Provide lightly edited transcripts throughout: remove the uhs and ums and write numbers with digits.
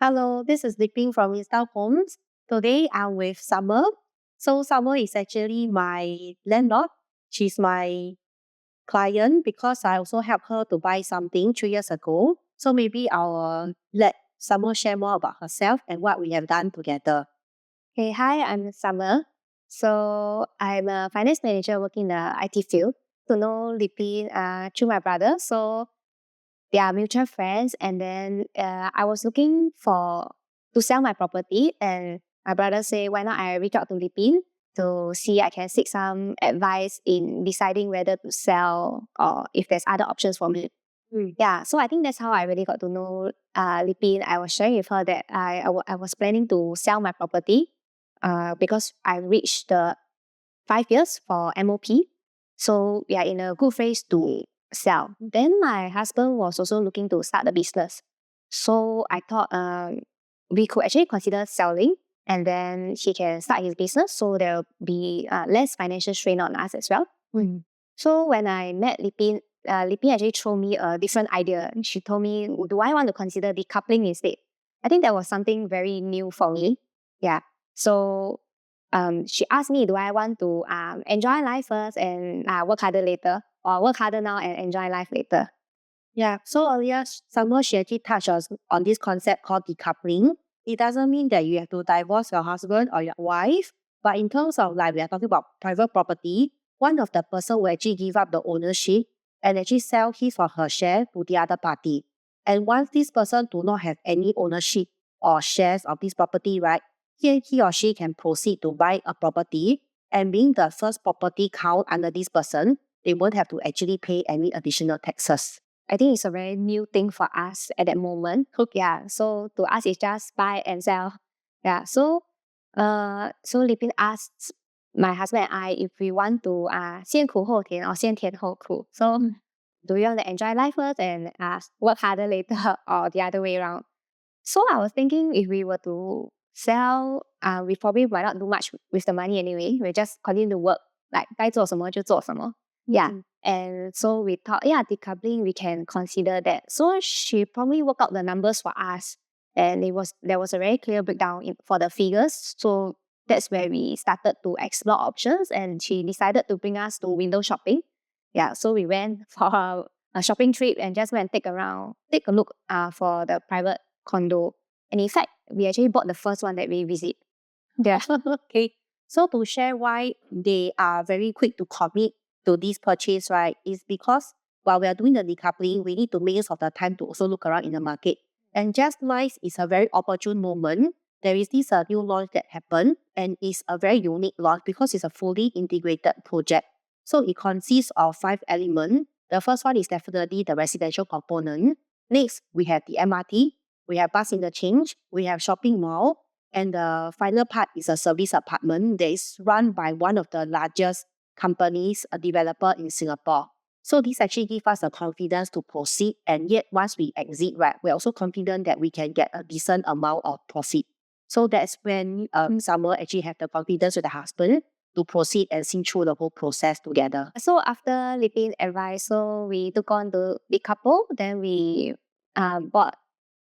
Hello, this is Libin from Instyle Homes. Today I'm with Summer. So Summer is actually my landlord. She's my client because I also helped her to buy something 3 years ago. So maybe I'll let Summer share more about herself and what we have done together. Hey, hi, I'm Summer. So I'm a finance manager working in the IT field. To know Lipin through my brother. So they are mutual friends. And then I was looking to sell my property, and my brother say, why not I reach out to Lipin to see I can seek some advice in deciding whether to sell or if there's other options for me. Yeah, so I think that's how I really got to know Lipin. I was sharing with her that I was planning to sell my property because I reached the 5 years for MOP. So we are in a good phase to sell. Then my husband was also looking to start a business. So I thought we could actually consider selling, and then he can start his business. So there'll be less financial strain on us as well. So when I met Lipin, Lipin actually threw me a different idea. She told me, do I want to consider decoupling instead? I think that was something very new for me. Yeah. So she asked me, do I want to enjoy life first and work harder later, or work harder now and enjoy life later? Yeah, so earlier, Summer she actually touched on this concept called decoupling. It doesn't mean that you have to divorce your husband or your wife, but in terms of like we are talking about private property, one of the person will actually give up the ownership and actually sell his or her share to the other party. And once this person do not have any ownership or shares of this property, right, he or she can proceed to buy a property, and being the first property count under this person, they won't have to actually pay any additional taxes. I think it's a very new thing for us at that moment. Yeah. So to us, it's just buy and sell. Yeah. So Lipin asked my husband and I if we want to 先苦后甜 or 先甜后苦. So do we want to enjoy life first and work harder later, or the other way around? So I was thinking if we were to sell, we probably might not do much with the money anyway. We just continue to work, like 该做什么就做什么. Yeah. And so we thought, yeah, decoupling, we can consider that. So she probably worked out the numbers for us. And there was a very clear breakdown for the figures. So that's where we started to explore options, and she decided to bring us to window shopping. Yeah, so we went for a shopping trip and just went take a look for the private condo. And in fact, we actually bought the first one that we visit. Yeah. Okay. So to share why they are very quick to commit to this purchase, right, is because while we are doing the decoupling, we need to make use of the time to also look around in the market. And just nice is a very opportune moment. There is this new launch that happened, and it's a very unique launch because it's a fully integrated project. So it consists of 5 elements. The first one is definitely the residential component. Next, we have the MRT, we have bus interchange, we have shopping mall, and the final part is a service apartment that is run by one of the largest companies, a developer in Singapore. So this actually gives us the confidence to proceed, and yet once we exit, right, we're also confident that we can get a decent amount of profit. So that's when Summer actually have the confidence with the husband to proceed and see through the whole process together. So after Lipin advice, so we took on the Decouple. Then we bought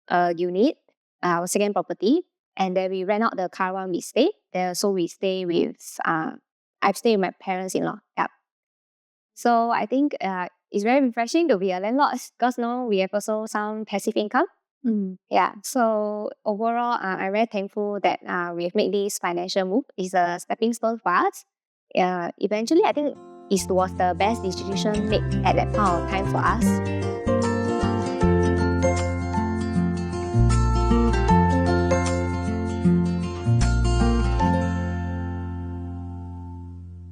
a unit, our second property, and then we rent out the current one we stay there. So we stay with I've stayed with my parents-in-law. Yeah. So I think it's very refreshing to be a landlord because now we have also some passive income. Yeah. So overall, I'm very thankful that we have made this financial move. It's a stepping stone for us. Eventually, I think it was the best decision made at that point of time for us.